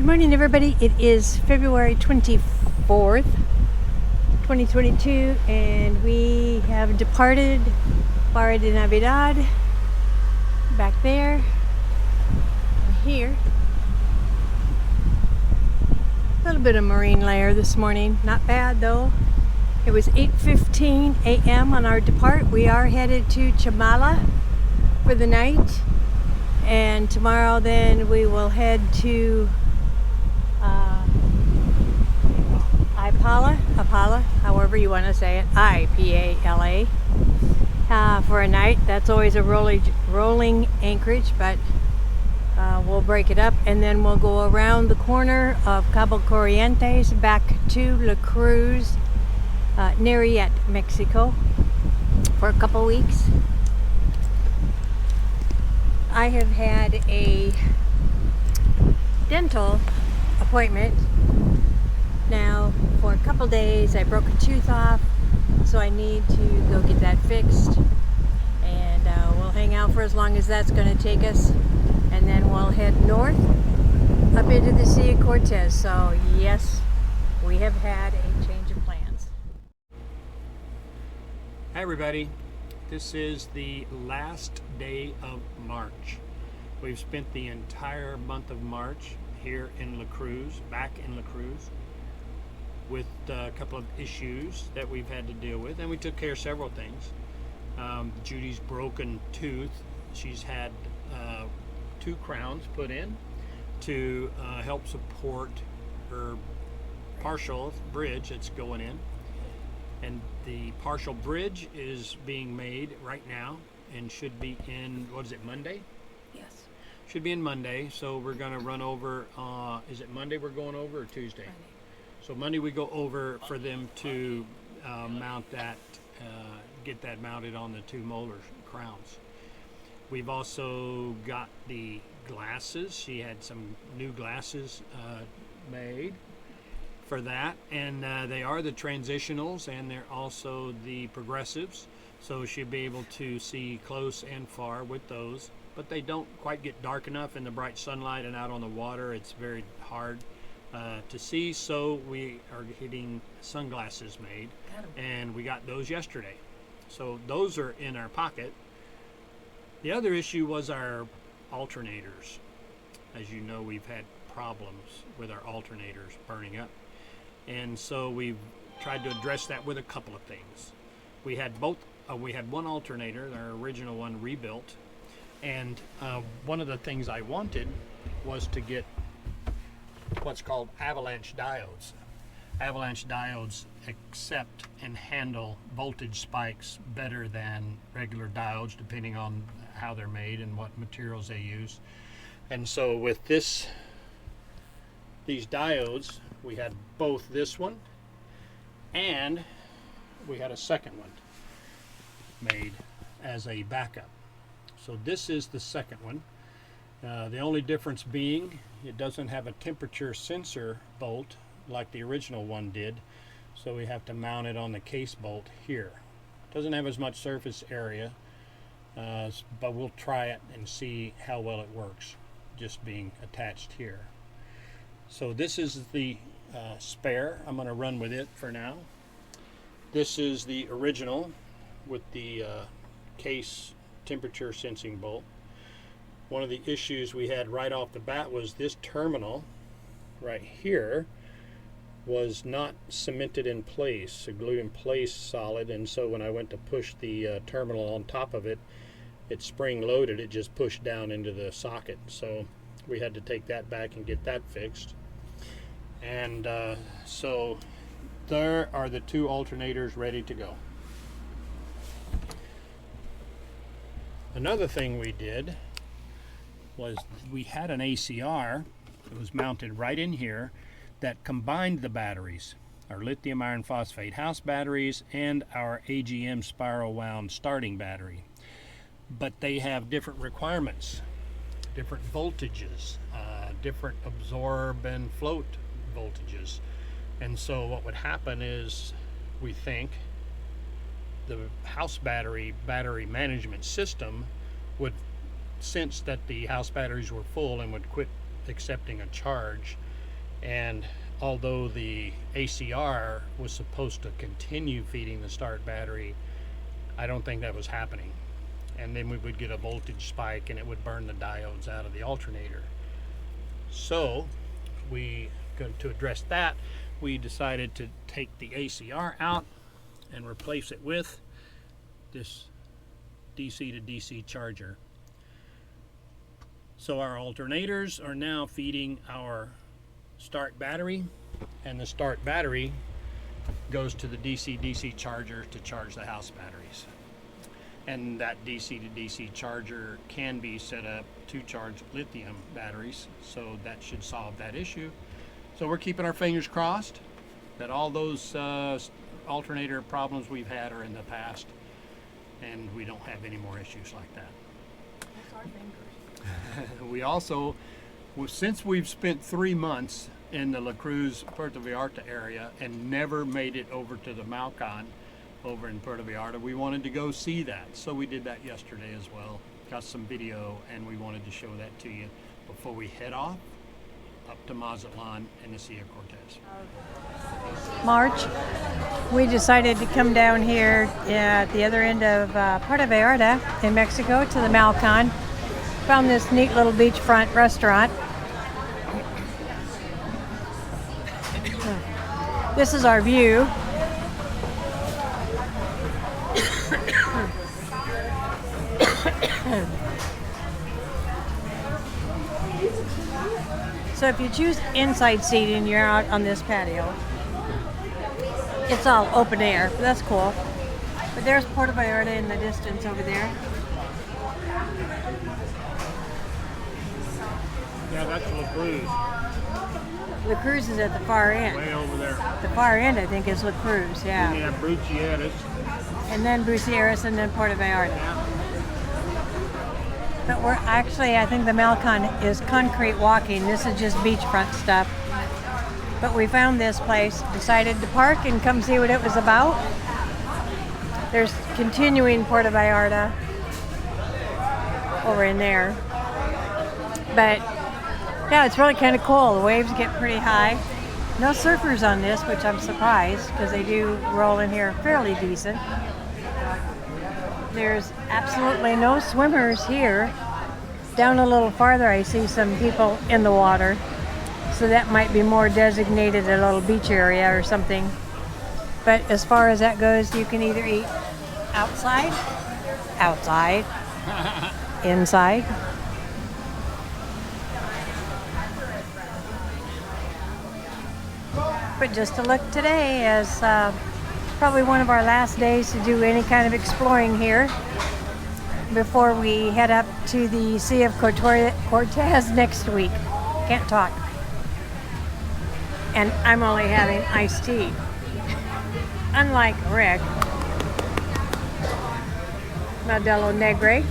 Good morning, everybody. It is February 24th, 2022, and we have departed Barra de Navidad. Back there, and here. A little bit of marine layer this morning. Not bad, though. It was 8:15 a.m. on our depart. We are headed to Chamala for the night. And tomorrow then we will head to Ipala, however you want to say it, Ipala, for a night. That's always a rolling anchorage, but we'll break it up, and then we'll go around the corner of Cabo Corrientes back to La Cruz, Nayarit, Mexico, for a couple weeks. I have had a dental appointment now for a couple days. I broke a tooth off, so I need to go get that fixed, and we'll hang out for as long as that's going to take us, and then we'll head north up into the Sea of Cortez. So yes, we have had a change of plans. Hi everybody. This is the last day of March. We've spent the entire month of March here in La Cruz, back in La Cruz, with a couple of issues that we've had to deal with, and we took care of several things. Judy's broken tooth. She's had 2 crowns put in to help support her partial bridge that's going in. And the partial bridge is being made right now and should be in, what is it, Monday? Yes. Should be in Monday. So we're going to run over, is it Monday we're going over or Tuesday? Monday. So Monday we go over for them to mount that, get that mounted on the 2 molar crowns. We've also got the glasses. She had some new glasses made for that, and they are the transitionals, and they're also the progressives, so she'll be able to see close and far with those, but they don't quite get dark enough in the bright sunlight, and out on the water it's very hard to see, so we are getting sunglasses made, and we got those yesterday, so those are in our pocket. The other issue was our alternators. As you know, we've had problems with our alternators burning up. And so we've tried to address that with a couple of things. We had we had one alternator, our original one, rebuilt, and one of the things I wanted was to get what's called avalanche diodes. Avalanche diodes accept and handle voltage spikes better than regular diodes, depending on how they're made and what materials they use. And so with these diodes, we had both this one and we had a second one made as a backup. So this is the second one. The only difference being it doesn't have a temperature sensor bolt like the original one did, so we have to mount it on the case bolt here. Doesn't have as much surface area, but we'll try it and see how well it works just being attached here. So this is the spare. I'm going to run with it for now. This is the original with the case temperature sensing bolt. One of the issues we had right off the bat was this terminal right here was not cemented in place, glued in place solid, and so when I went to push the terminal on top of it, it's spring loaded, it just pushed down into the socket, so we had to take that back and get that fixed. And so there are the 2 alternators ready to go. Another thing we did was we had an ACR that was mounted right in here that combined the batteries, our lithium iron phosphate house batteries and our AGM spiral wound starting battery. But they have different requirements, different voltages, different absorb and float voltages. And so what would happen is, we think, the house battery management system would sense that the house batteries were full and would quit accepting a charge And although the ACR was supposed to continue feeding the start battery, I don't think that was happening. And then we would get a voltage spike and it would burn the diodes out of the alternator. So to address that, we decided to take the ACR out and replace it with this DC to DC charger. So our alternators are now feeding our start battery, and the start battery goes to the DC-DC charger to charge the house batteries. And that DC to DC charger can be set up to charge lithium batteries, so that should solve that issue. So we're keeping our fingers crossed that all those alternator problems we've had are in the past, and we don't have any more issues like that. That's our fingers. We also, since we've spent 3 months in the La Cruz, Puerto Vallarta area and never made it over to the Malcon over in Puerto Vallarta, we wanted to go see that. So we did that yesterday as well. Got some video, and we wanted to show that to you before we head off up to Mazatlan and the Sea of Cortez. March, we decided to come down here at the other end of Puerto Vallarta in Mexico to the Malcon. Found this neat little beachfront restaurant. This is our view. So if you choose inside seating, you're out on this patio. It's all open air, but that's cool. But there's Puerto Vallarta in the distance over there. Yeah, that's La Cruz, La Cruz is at the far end. way over there. The far end, I think, is La Cruz, yeah. Yeah, Bruchieres. And then Bucieros, and then Puerto Vallarta. But we're actually, I think the Malcon is concrete walking. This is just beachfront stuff. But we found this place, decided to park and come see what it was about. There's continuing Puerto Vallarta over in there. But yeah, it's really kind of cool. The waves get pretty high. No surfers on this, which I'm surprised because they do roll in here fairly decent. There's absolutely no swimmers here. Down a little farther, I see some people in the water. So that might be more designated a little beach area or something. But as far as that goes, you can either eat outside, inside. But just to look today as probably one of our last days to do any kind of exploring here before we head up to the Sea of Cortez next week. Can't talk. And I'm only having iced tea. Unlike Rick, Modelo Negre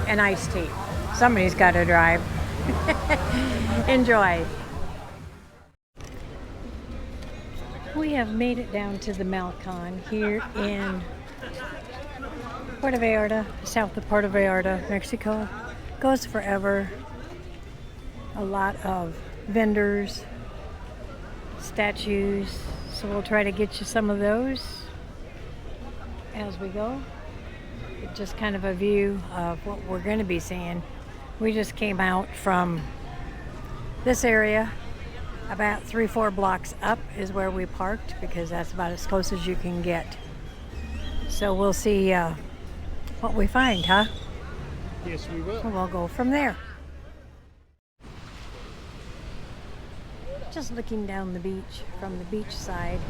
and iced tea. Somebody's got to drive. Enjoy. We have made it down to the Malcon here in Puerto Vallarta, south of Puerto Vallarta, Mexico. Goes forever. A lot of vendors, statues, so we'll try to get you some of those as we go. But just kind of a view of what we're going to be seeing. We just came out from this area. About 3-4 blocks up is where we parked because that's about as close as you can get. So we'll see what we find, huh? Yes, we will. We'll go from there. Just looking down the beach from the beach side.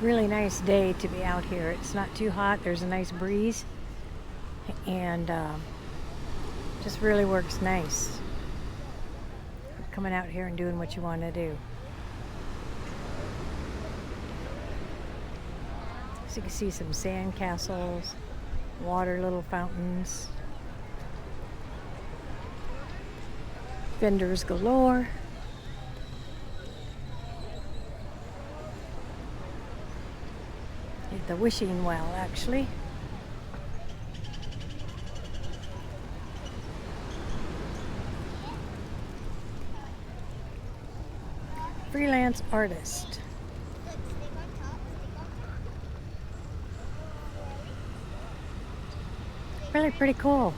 Really nice day to be out here. It's not too hot. There's a nice breeze. And just really works nice. Coming out here and doing what you want to do. So you can see some sand castles, Water, little fountains. Vendors galore. The wishing well, actually. Freelance artist. Really pretty cool.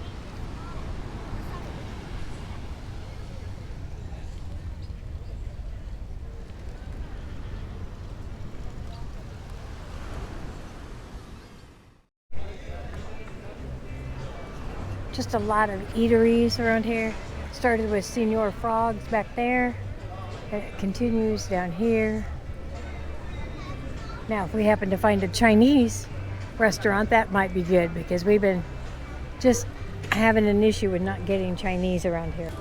Just a lot of eateries around here. Started with Senor Frogs back there. And it continues down here. Now, if we happen to find a Chinese restaurant, that might be good because we've been just having an issue with not getting Chinese around here.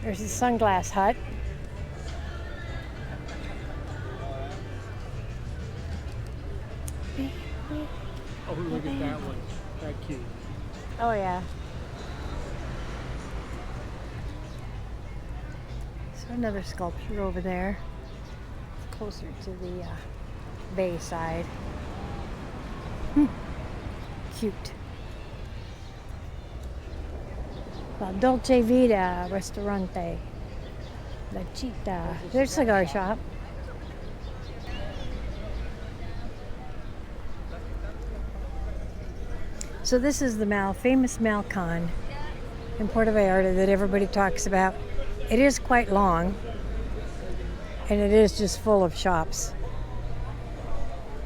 There's the Sunglass Hut. Oh, look at that one. That cute. Oh yeah. So another sculpture over there. It's closer to the bay side. Cute. La Dolce Vita Restaurante. La Chita. There's a cigar shop. So this is the famous Malcon in Puerto Vallarta that everybody talks about. It is quite long, and it is just full of shops.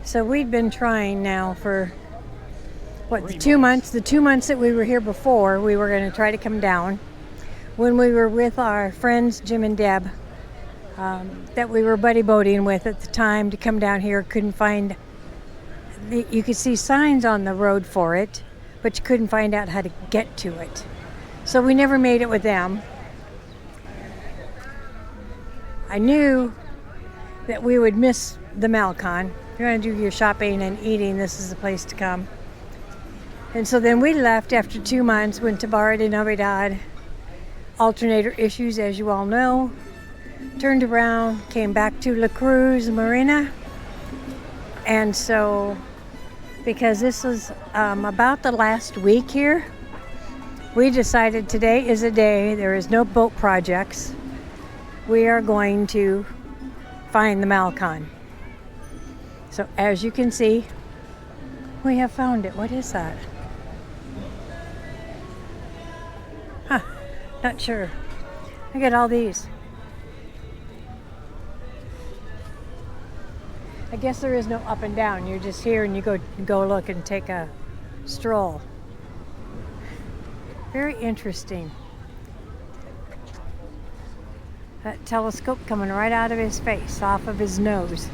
So we'd been trying now for, what, the 2 months? The 2 months that we were here before, we were going to try to come down. When we were with our friends, Jim and Deb, that we were buddy boating with at the time to come down here, couldn't find, you could see signs on the road for it, but you couldn't find out how to get to it. So we never made it with them. I knew that we would miss the Malcon. If you want to do your shopping and eating, this is the place to come. And so then we left after 2 months, went to Barra de Navidad. Alternator issues, as you all know. Turned around, came back to La Cruz Marina. And so, because this was about the last week here, we decided today is a day, there is no boat projects. We are going to find the Malcon. So as you can see, we have found it. What is that? Huh, not sure. Look at all these. I guess there is no up and down. You're just here and you go look and take a stroll. Very interesting. That telescope coming right out of his face, off of his nose.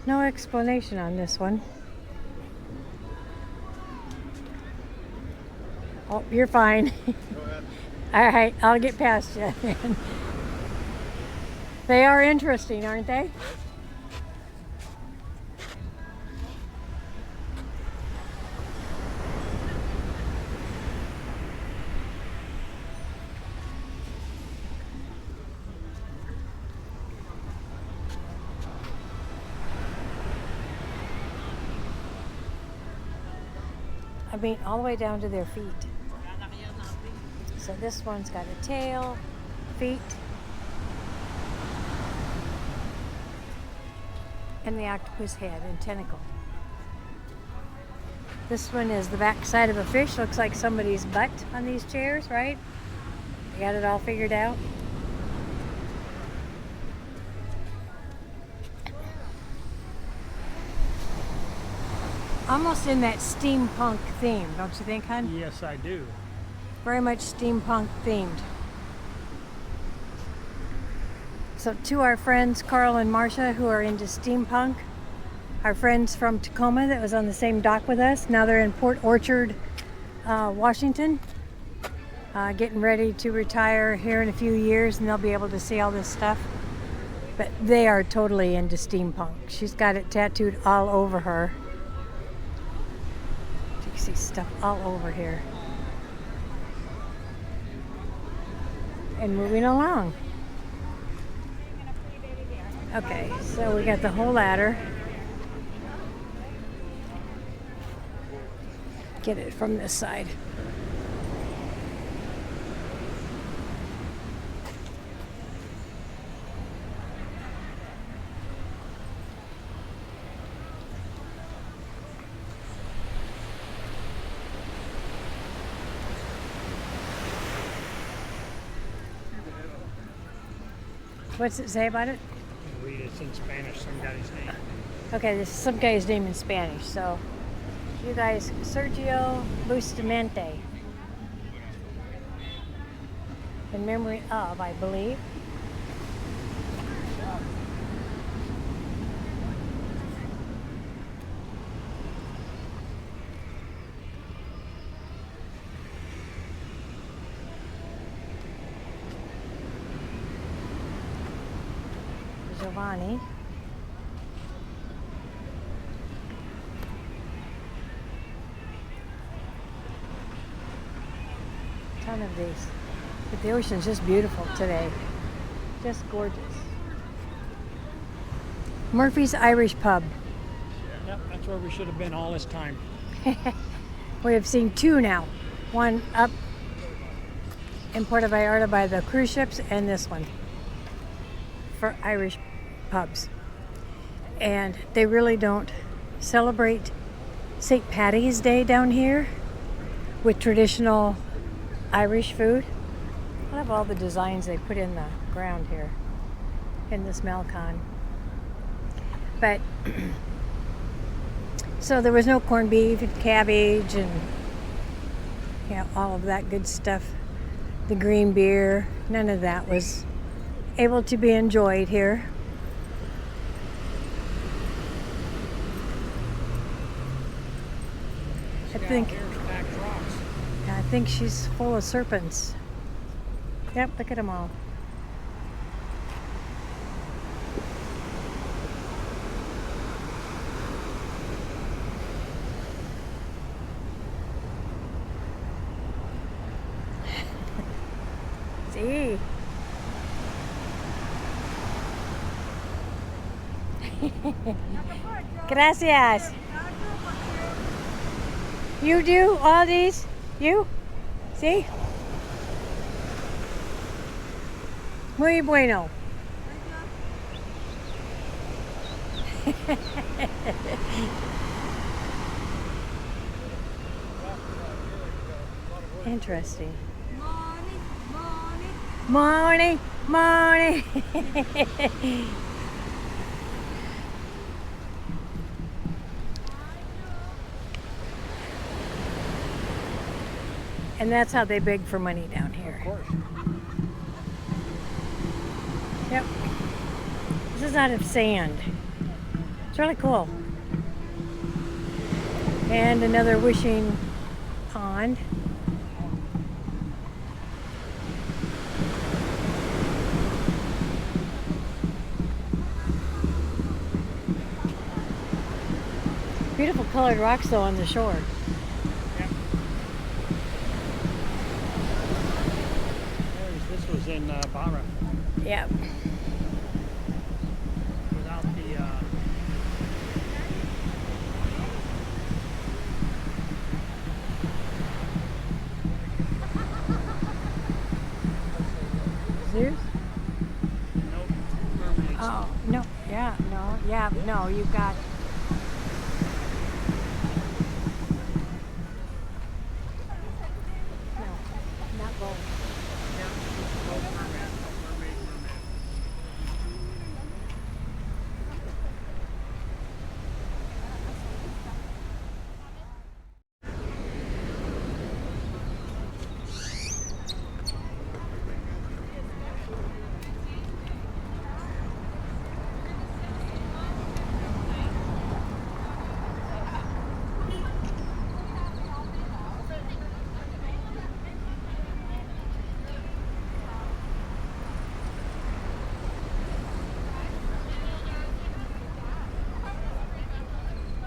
No explanation on this one. Oh, you're fine. All right, I'll get past you. They are interesting, aren't they? I mean, all the way down to their feet. So this one's got a tail, feet, and the octopus head and tentacle. This one is the back side of a fish. Looks like somebody's butt on these chairs, right? You got it all figured out? Almost in that steampunk theme, don't you think, hon? Yes, I do. Very much steampunk themed. So to our friends Carl and Marcia who are into steampunk, our friends from Tacoma that was on the same dock with us, now they're in Port Orchard, Washington, getting ready to retire here in a few years, and they'll be able to see all this stuff. But they are totally into steampunk. She's got it tattooed all over her. see stuff all over here. And moving along. Okay, so we got the whole ladder. Get it from this side. What's it say about it? Read it in Spanish, some guy's name. Okay, this is some guy's name in Spanish. So, you guys, Sergio Bustamante. In memory of, I believe. Giovanni. Ton of these. But the ocean's just beautiful today. Just gorgeous. Murphy's Irish Pub. Yep, that's where we should have been all this time. We have seen two now. One up in Puerto Vallarta by the cruise ships, and this one for Irish pubs. And they really don't celebrate St. Paddy's Day down here with traditional Irish food. I love all the designs they put in the ground here in this Malcon. But so there was no corned beef and cabbage and all of that good stuff. The green beer, none of that was able to be enjoyed here. I think she's full of serpents. Yep, look at them all. See? Gracias. You do all these? You? See? Muy bueno. Interesting. Morning, morning. And that's how they beg for money down here. Of course. Yep. This is out of sand. It's really cool. And another wishing pond. Beautiful colored rocks though on the shore. Yep. This was in Barra. Yep. Without the Zeus? Nope. Mermaids. Oh, no. Yeah, no. Yeah, no, you've got... No, not gold.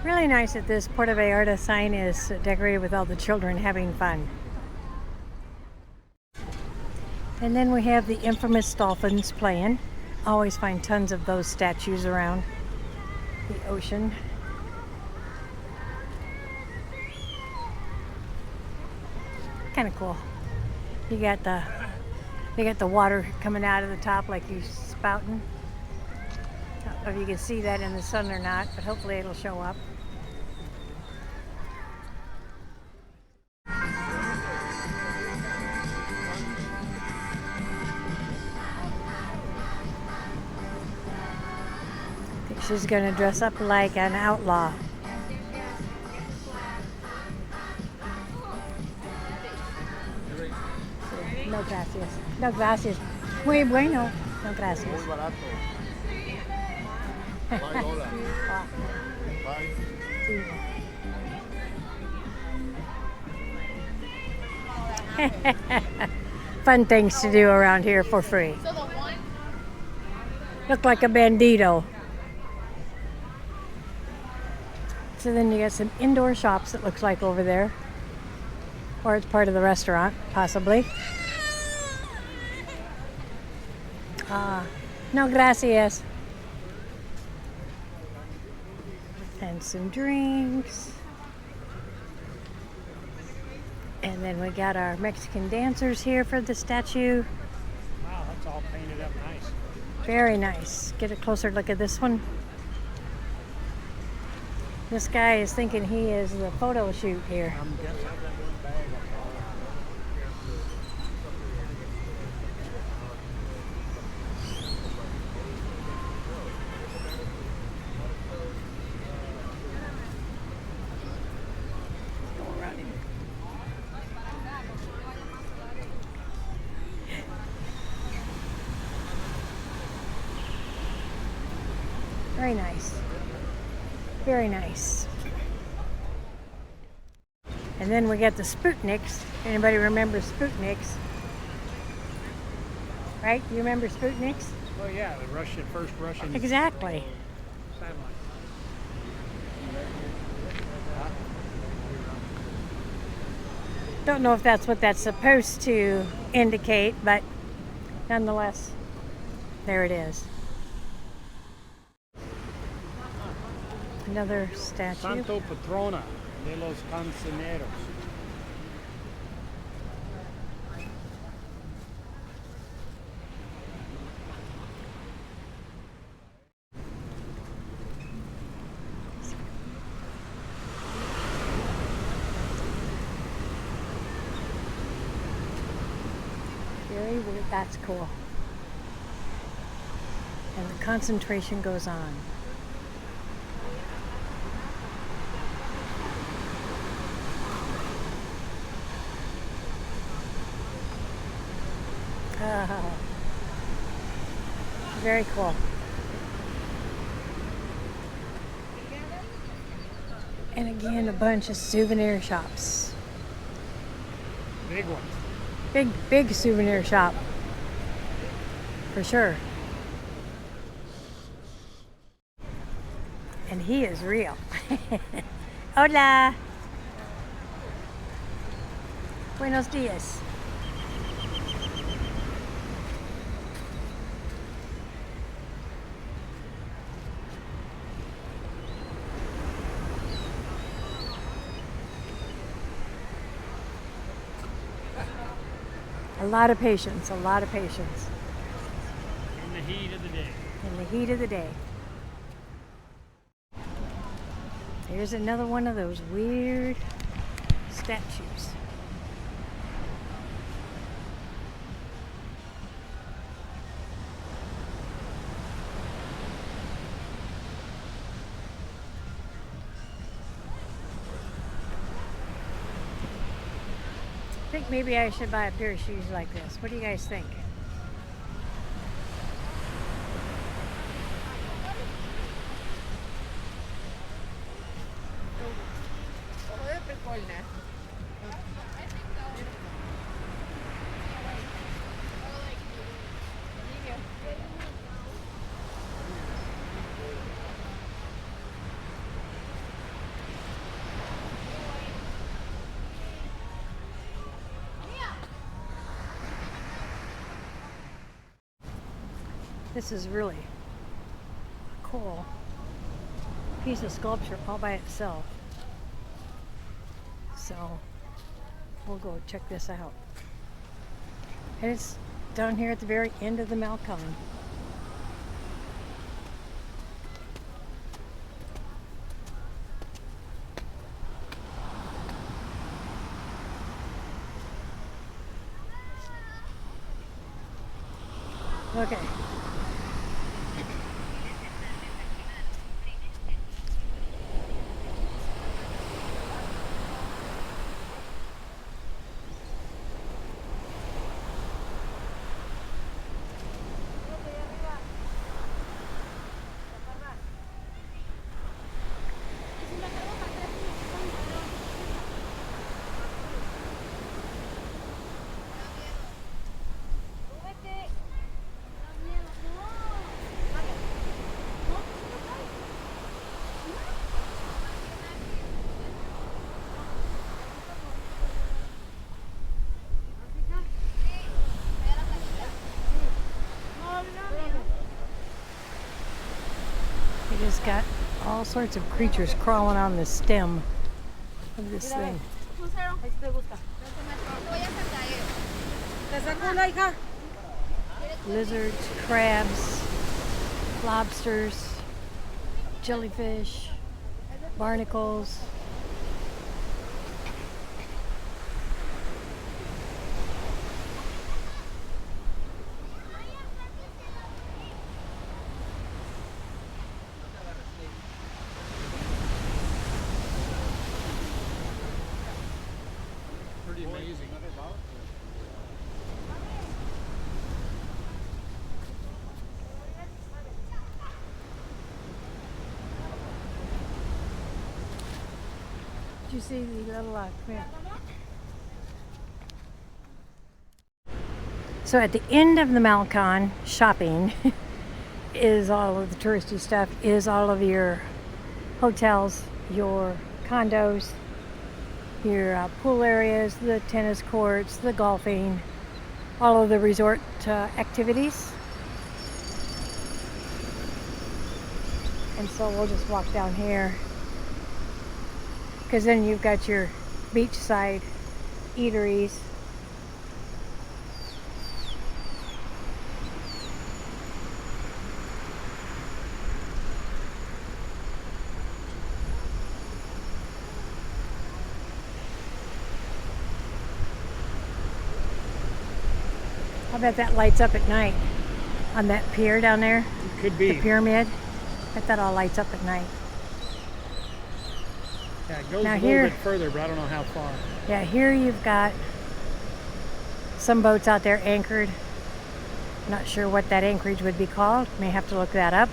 Really nice that this Puerto Vallarta sign is decorated with all the children having fun. And then we have the infamous dolphins playing. Always find tons of those statues around the ocean. Kind of cool. You got the water coming out of the top like you spouting. I don't know if you can see that in the sun or not, but hopefully it'll show up. I think she's gonna dress up like an outlaw. No gracias. No gracias. Muy bueno. No gracias. Muy barato. $5. Fun things to do around here for free. Look like a bandito. So then you got some indoor shops, it looks like, over there. Or it's part of the restaurant, possibly. No gracias. And some drinks. And then we got our Mexican dancers here for the statue. Wow, that's all painted up nice. Very nice. Get a closer look at this one. This guy is thinking he is the photo shoot here. I'm guessing. Very nice. Very nice. And then we got the Sputniks. Anybody remember Sputniks? Right? You remember Sputniks? Oh yeah, the first Russian Exactly. satellite. Don't know if that's what that's supposed to indicate, but nonetheless, there it is. Another statue. Santo Patrona de los Cancioneros. Very weird. That's cool. And the concentration goes on. Very cool. And again, a bunch of souvenir shops. Big ones. Big souvenir shop. For sure. And he is real. Hola. Buenos dias. A lot of patience, a lot of patience. In the heat of the day. In the heat of the day. Here's another one of those weird statues. I think maybe I should buy a pair of shoes like this. What do you guys think? This is really a cool piece of sculpture all by itself. So we'll go check this out. And it's down here at the very end of the Malcon. Okay. You just got all sorts of creatures crawling on the stem of this thing. Lizards, crabs, lobsters, jellyfish, barnacles. Pretty amazing. Did you see the little come here. So at the end of the Malcon, shopping is all of the touristy stuff, is all of your hotels, your condos, your pool areas, the tennis courts, the golfing, all of the resort activities. And so we'll just walk down here, because then you've got your beachside eateries. I bet that lights up at night on that pier down there. Could be. The pyramid. I bet that all lights up at night. Yeah, it goes Now a little here- bit further, but I don't know how far. Yeah, here you've got some boats out there anchored. Not sure what that anchorage would be called. May have to look that up.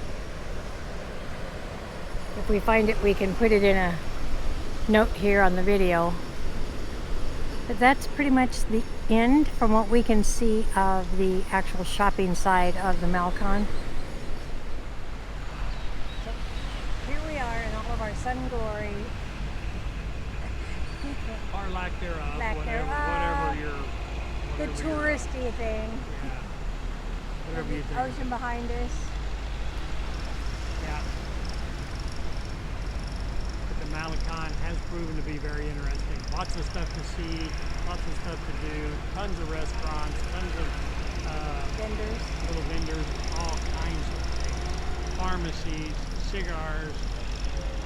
If we find it, we can put it in a note here on the video. But that's pretty much the end from what we can see of the actual shopping side of the Malcon. So here we are in all of our sun glory. Or lack thereof, Lack whatever, thereof. whatever your... The whatever your- touristy thing. Yeah. Whatever you think. Ocean behind us. Yeah. But the Malcon has proven to be very interesting. Lots of stuff to see, lots of stuff to do, tons of restaurants, tons of Vendors. little vendors, all kinds of things. Pharmacies, cigars,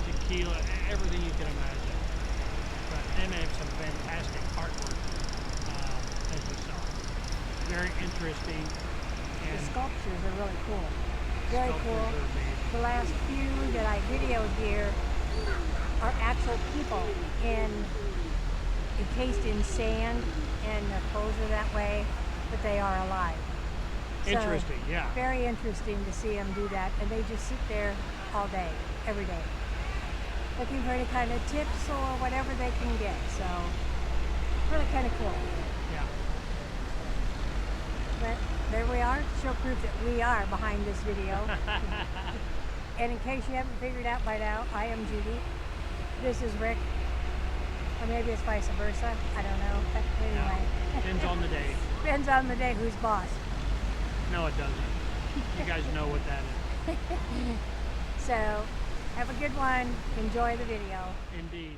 tequila, everything you can imagine. But then they have some fantastic artwork, as you saw. Very interesting. The And sculptures are really cool. Very sculptures cool. are amazing. The last few that I videoed here are actual people encased in sand, and their clothes are that way, but they are alive. So, Interesting, yeah. very interesting to see them do that, and they just sit there all day, every day, looking for any kind of tips or whatever they can get. So really kind of cool. Yeah. But there we are, show proof that we are behind this video. And in case you haven't figured out by now, I am Judy. This is Rick. Or maybe it's vice versa. I don't know. But anyway. Depends on the day. Depends on the day who's boss. No, it doesn't. You guys know what that is. So, have a good one. Enjoy the video. Indeed.